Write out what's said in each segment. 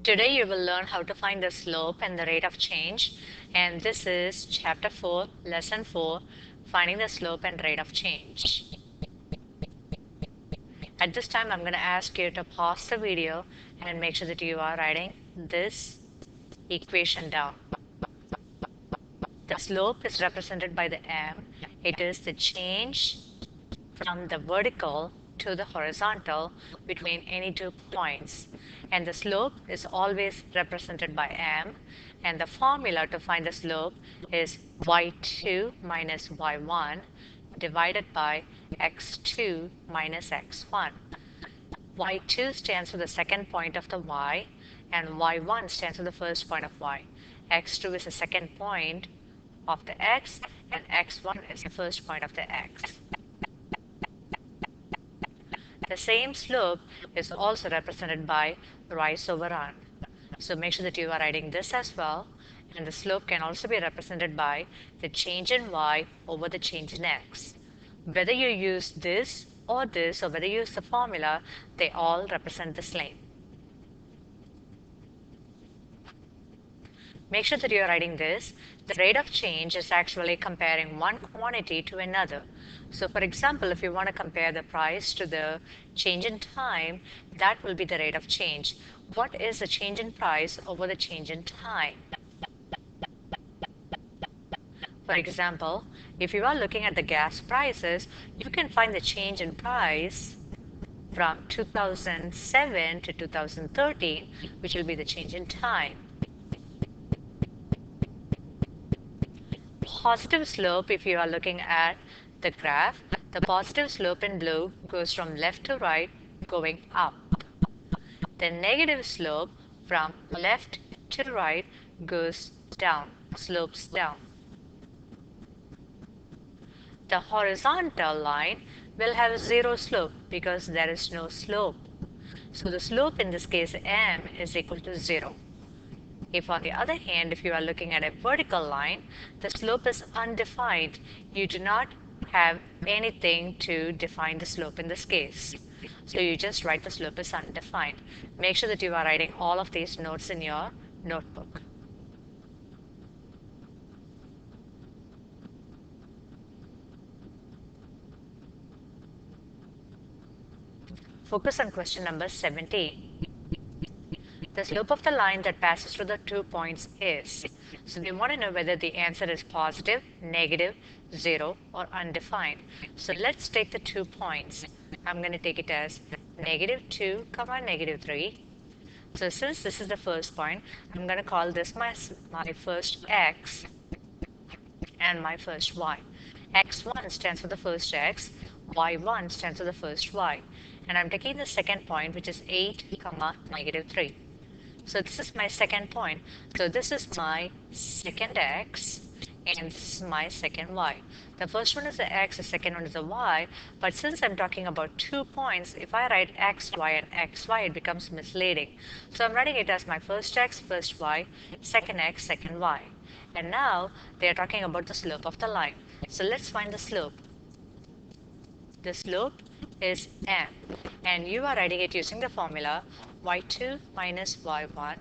Today you will learn how to find the slope and the rate of change, and this is chapter 4, lesson 4, finding the slope and rate of change. At this time I'm going to ask you to pause the video and make sure that you are writing this equation down. The slope is represented by the m. It is the change from the vertical to the horizontal between any 2 points, and the slope is always represented by m, and the formula to find the slope is y2 minus y1 divided by x2 minus x1. y2 stands for the second point of the y, and y1 stands for the first point of y. x2 is the second point of the x, and x1 is the first point of the x. The same slope is also represented by rise over run. So make sure that you are writing this as well. And the slope can also be represented by the change in y over the change in x. Whether you use this, or whether you use the formula, they all represent the same. Make sure that you are writing this. The rate of change is actually comparing one quantity to another. So for example, if you want to compare the price to the change in time, that will be the rate of change. What is the change in price over the change in time? For example, if you are looking at the gas prices, you can find the change in price from 2007 to 2013, which will be the change in time. Positive slope, if you are looking at the graph, the positive slope in blue goes from left to right, going up. The negative slope from left to right goes down, slopes down. The horizontal line will have zero slope because there is no slope. So the slope in this case m is equal to 0. If on the other hand, if you are looking at a vertical line, the slope is undefined. You do not have anything to define the slope in this case. So you just write the slope is undefined. Make sure that you are writing all of these notes in your notebook. Focus on question number 17. The slope of the line that passes through the 2 points is. So we want to know whether the answer is positive, negative, 0, or undefined. So let's take the 2 points. I'm going to take it as negative 2, negative 3. So since this is the first point, I'm going to call this my first x and my first y. x1 stands for the first x, y1 stands for the first y. And I'm taking the second point, which is 8, negative 3. So this is my second point. So this is my second x, and this is my second y. The first one is the x, the second one is the y. But since I'm talking about 2 points, if I write x, y, and x, y, it becomes misleading. So I'm writing it as my first x, first y, second x, second y. And now they are talking about the slope of the line. So let's find the slope. The slope is m, and you are writing it using the formula y2 minus y1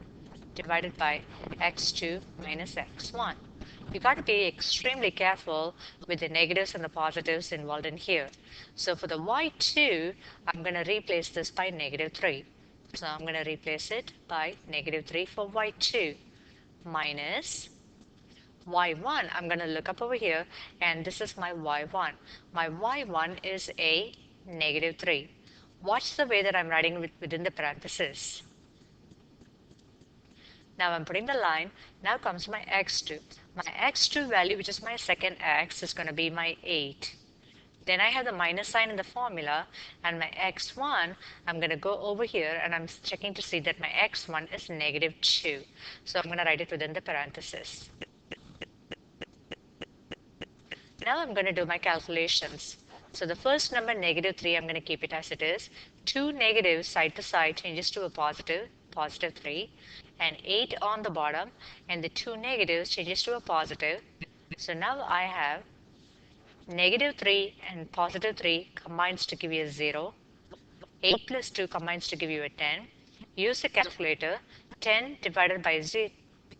divided by x2 minus x1. You got to be extremely careful with the negatives and the positives involved in here. So for the y2, I'm going to replace this by negative 3. So I'm going to replace it by negative 3 for y2 minus y1. I'm going to look up over here, and this is my y1. My y1 is a negative 3. Watch the way that I'm writing within the parentheses. Now I'm putting the line. Now comes my x2. My x2 value, which is my second x, is going to be my 8. Then I have the minus sign in the formula, and my x1, I'm going to go over here and I'm checking to see that my x1 is negative 2. So I'm going to write it within the parentheses. Now I'm going to do my calculations. So the first number, negative 3, I'm going to keep it as it is. 2 negatives side to side changes to a positive, positive 3. And 8 on the bottom, and the 2 negatives changes to a positive. So now I have negative 3 and positive 3 combines to give you a 0. 8 plus 2 combines to give you a 10. Use the calculator. 10 divided by 0,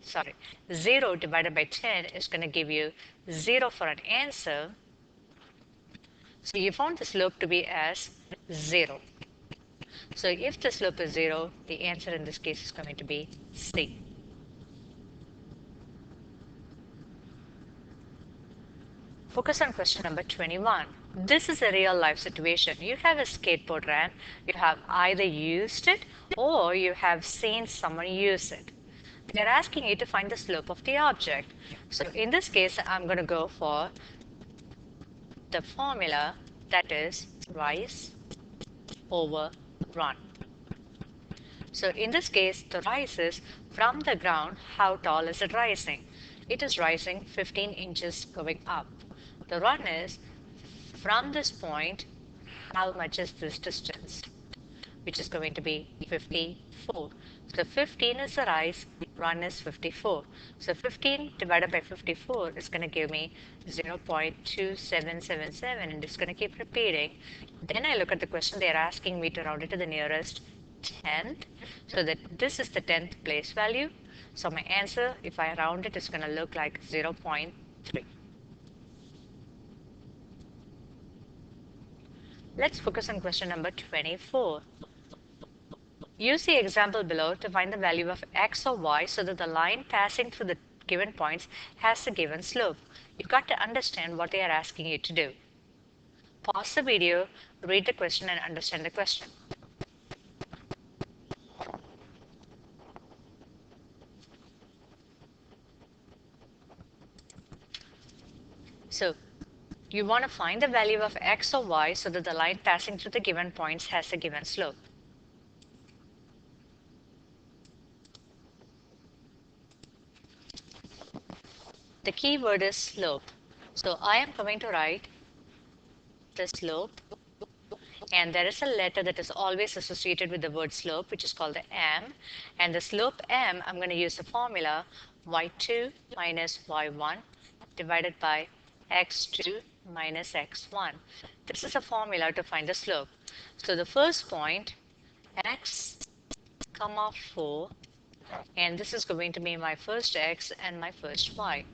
sorry, 0 divided by 10 is going to give you 0 for an answer. So you found the slope to be as 0. So if the slope is 0, the answer in this case is going to be C. Focus on question number 21. This is a real life situation. You have a skateboard ramp. You have either used it or you have seen someone use it. They're asking you to find the slope of the object. So in this case, I'm going to go for the formula, that is rise over run. So in this case, the rise is from the ground. How tall is it rising? It is rising 15 inches going up. The run is from this point, how much is this distance? Which is going to be 54. So 15 is the rise, run is 54. So 15 divided by 54 is going to give me 0.2777, and it's going to keep repeating. Then I look at the question, they are asking me to round it to the nearest tenth. So that this is the 10th place value. So my answer, if I round it, is going to look like 0.3. Let's focus on question number 24. Use the example below to find the value of x or y so that the line passing through the given points has the given slope. You've got to understand what they are asking you to do. Pause the video, read the question, and understand the question. So, you want to find the value of x or y so that the line passing through the given points has the given slope. The key word is slope. So I am going to write the slope, and there is a letter that is always associated with the word slope, which is called the m. And the slope m, I'm going to use the formula y2 minus y1 divided by x2 minus x1. This is a formula to find the slope. So the first point, x comma 4, and this is going to be my first x and my first y.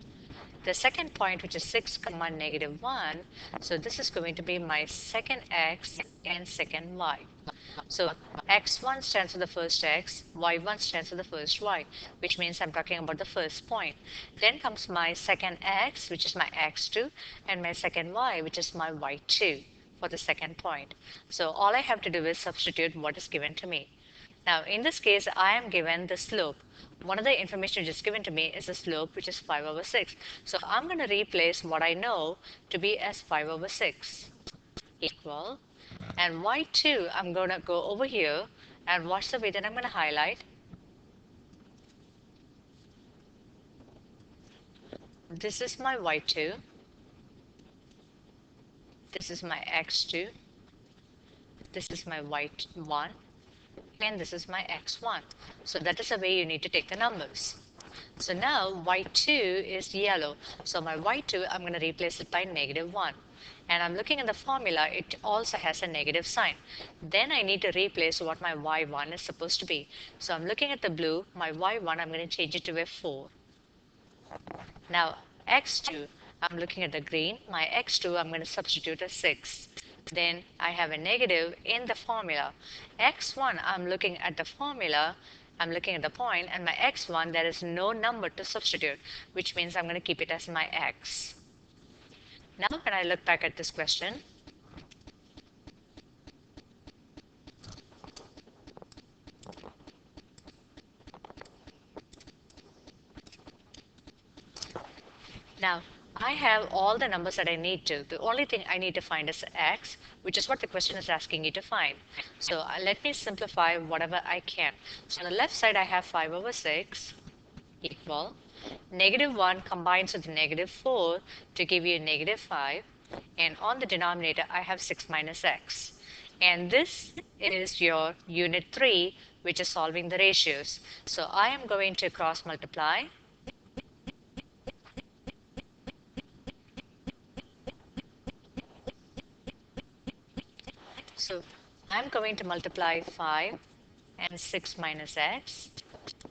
The second point, which is 6 comma negative 1, so this is going to be my second x and second y. So x1 stands for the first x, y1 stands for the first y, which means I'm talking about the first point. Then comes my second x, which is my x2, and my second y, which is my y2 for the second point. So all I have to do is substitute what is given to me. Now, in this case, I am given the slope. One of the information just given to me is the slope, which is 5 over 6. So I'm going to replace what I know to be as 5 over 6 equal. And y2, I'm going to go over here and watch the way that I'm going to highlight. This is my y2. This is my x2. This is my y1. And this is my x1. So that is the way you need to take the numbers. So now y2 is yellow. So my y2, I'm going to replace it by negative 1. And I'm looking at the formula, it also has a negative sign. Then I need to replace what my y1 is supposed to be. So I'm looking at the blue, my y1, I'm going to change it to a 4. Now x2, I'm looking at the green, my x2, I'm going to substitute a 6. Then I have a negative in the formula. x1, I'm looking at the formula, I'm looking at the point, and my x1, there is no number to substitute, which means I'm going to keep it as my x. Now when I look back at this question, now I have all the numbers that I need to. The only thing I need to find is x, which is what the question is asking you to find. So let me simplify whatever I can. So on the left side I have 5 over 6 equal. Negative 1 combines with negative 4 to give you negative 5. And on the denominator, I have 6 minus x. And this is your unit 3, which is solving the ratios. So I am going to cross multiply. So I'm going to multiply 5 and 6 minus x.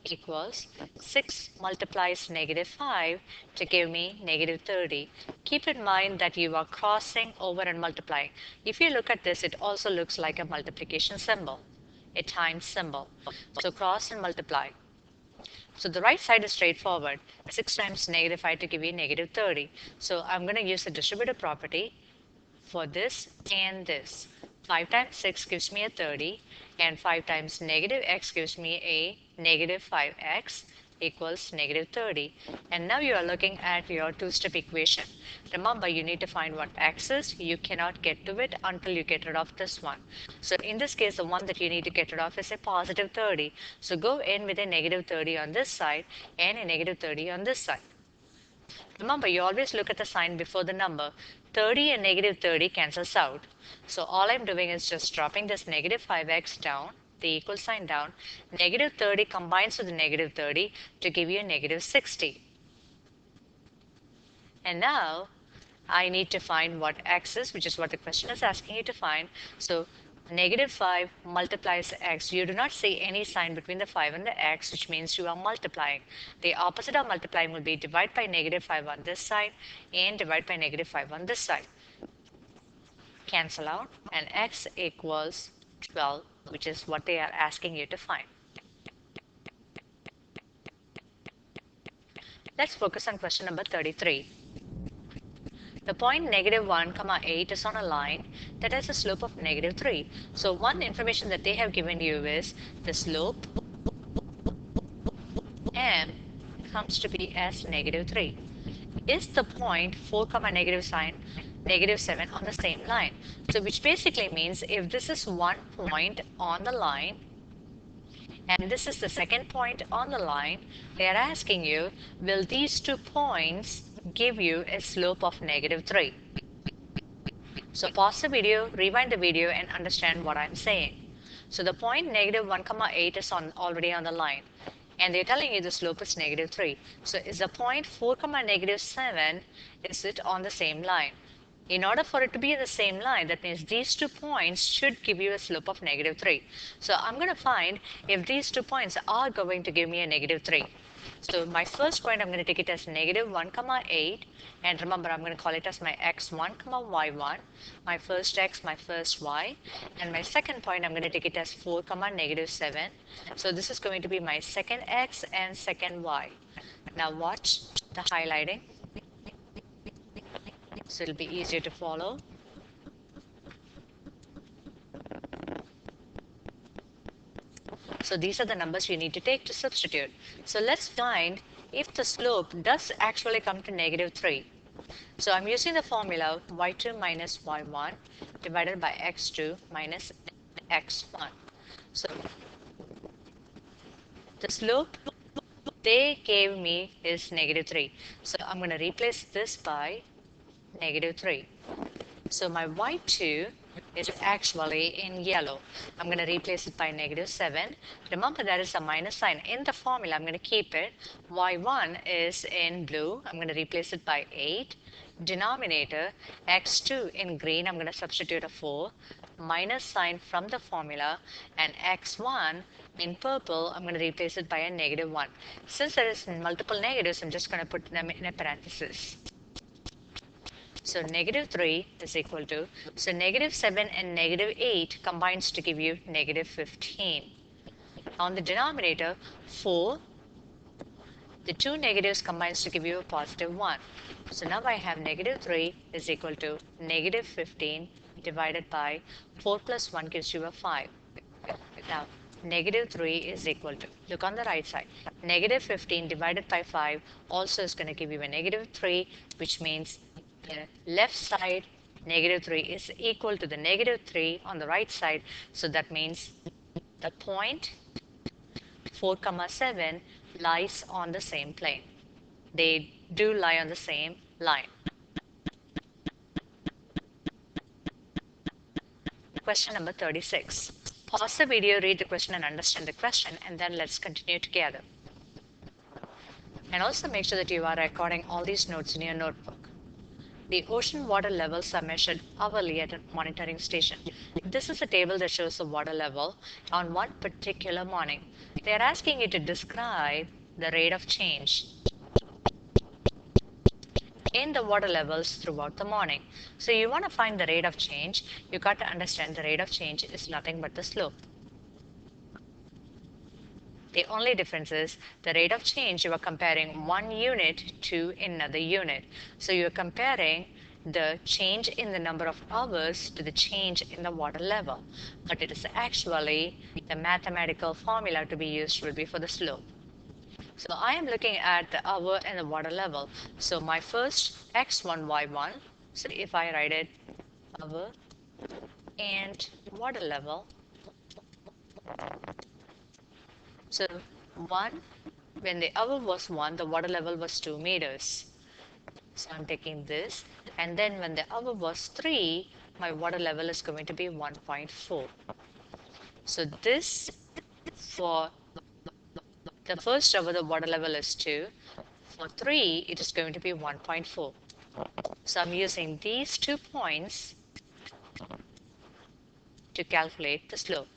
equals 6 multiplies -5 to give me -30. Keep in mind that you are crossing over and multiplying. If you look at this, it also looks like a multiplication symbol, a times symbol. So cross and multiply. So the right side is straightforward. 6 times -5 to give you -30. So I'm going to use the distributive property for this and this. 5 times 6 gives me a 30, and 5 times -x gives me a -5x equals -30. And now you are looking at your two-step equation. Remember, you need to find what x is. You cannot get to it until you get rid of this one. So in this case, the one that you need to get rid of is a positive 30. So go in with a -30 on this side and a -30 on this side. Remember, you always look at the sign before the number. 30 and -30 cancels out. So all I'm doing is just dropping this -5x down, the equal sign down. -30 combines with the -30 to give you a -60. And now I need to find what x is, which is what the question is asking you to find. So -5 multiplies x. You do not see any sign between the 5 and the x, which means you are multiplying. The opposite of multiplying will be divide by -5 on this side and divide by -5 on this side. Cancel out, and x equals 12, which is what they are asking you to find. Let's focus on question number 33. The point -1, 8 is on a line that has a slope of -3. So one information that they have given you is the slope m comes to be as -3. Is the point 4, negative sign -7 on the same line? So which basically means if this is one point on the line and this is the second point on the line, they are asking you, will these 2 points give you a slope of -3? So pause the video, rewind the video, and understand what I'm saying. So the point -1, 8 is already on the line, and they're telling you the slope is -3. So is the point 4, -7, is it on the same line? In order for it to be in the same line, that means these 2 points should give you a slope of -3. So I'm going to find if these 2 points are going to give me a -3. So my first point, I'm going to take it as -1, 8. And remember, I'm going to call it as my x1, y1. My first x, my first y. And my second point, I'm going to take it as 4, -7. So this is going to be my second x and second y. Now watch the highlighting. So it'll be easier to follow. So these are the numbers you need to take to substitute. So let's find if the slope does actually come to -3. So I'm using the formula y2 minus y1 divided by x2 minus x1. So the slope they gave me is -3. So I'm going to replace this by -3. So my y2 is actually in yellow. I'm going to replace it by -7. Remember, that is a minus sign. In the formula, I'm going to keep it. y1 is in blue. I'm going to replace it by 8. Denominator, x2 in green, I'm going to substitute a 4. Minus sign from the formula. And x1 in purple, I'm going to replace it by a -1. Since there is multiple negatives, I'm just going to put them in a parenthesis. So -3 is equal to, so -7 and -8 combines to give you -15. On the denominator, 4, the two negatives combines to give you a +1. So now I have -3 is equal to -15 divided by 4 plus 1 gives you a 5. Now, -3 is equal to, look on the right side, -15 divided by 5 also is going to give you a -3, which means the left side -3 is equal to the -3 on the right side. So that means the point 4, 7 lies on the same plane. They do lie on the same line. Question number 36. Pause the video, read the question and understand the question, and then let's continue together. And also make sure that you are recording all these notes in your notebook. The ocean water levels are measured hourly at a monitoring station. This is a table that shows the water level on one particular morning. They are asking you to describe the rate of change in the water levels throughout the morning. So you want to find the rate of change. You got to understand the rate of change is nothing but the slope. The only difference is the rate of change, you are comparing one unit to another unit. So you're comparing the change in the number of hours to the change in the water level. But it is actually the mathematical formula to be used will be for the slope. So I am looking at the hour and the water level. So my first x1, y1, so if I write it hour and water level, so 1, when the hour was 1, the water level was 2 meters. So I'm taking this. And then when the hour was 3, my water level is going to be 1.4. So this, for the first hour, the water level is 2. For 3, it is going to be 1.4. So I'm using these 2 points to calculate the slope.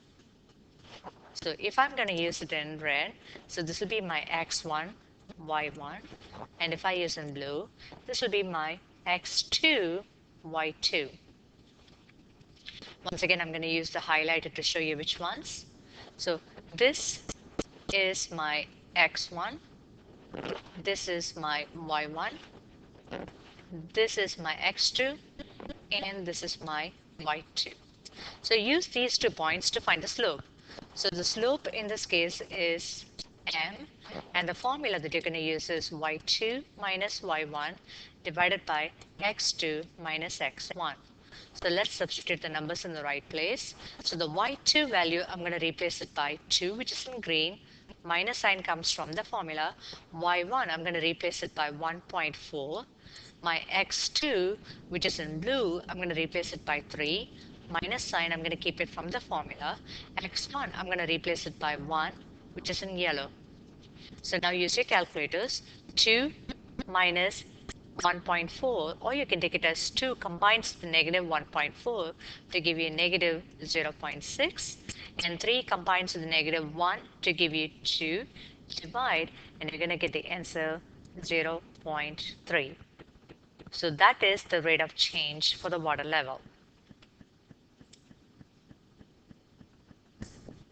So if I'm going to use it in red, so this will be my x1, y1, and if I use in blue, this will be my x2, y2. Once again, I'm going to use the highlighter to show you which ones. So this is my x1, this is my y1, this is my x2, and this is my y2. So use these 2 points to find the slope. So the slope in this case is m, and the formula that you're going to use is y2 minus y1 divided by x2 minus x1. So let's substitute the numbers in the right place. So the y2 value, I'm going to replace it by 2, which is in green. Minus sign comes from the formula. Y1, I'm going to replace it by 1.4. My x2, which is in blue, I'm going to replace it by 3. Minus sign, I'm going to keep it from the formula. x1, I'm going to replace it by 1, which is in yellow. So now use your calculators. 2 minus 1.4, or you can take it as 2 combines the negative 1.4 to give you negative 0.6, and 3 combines with the negative 1 to give you 2. Divide, and you're going to get the answer 0.3. So that is the rate of change for the water level.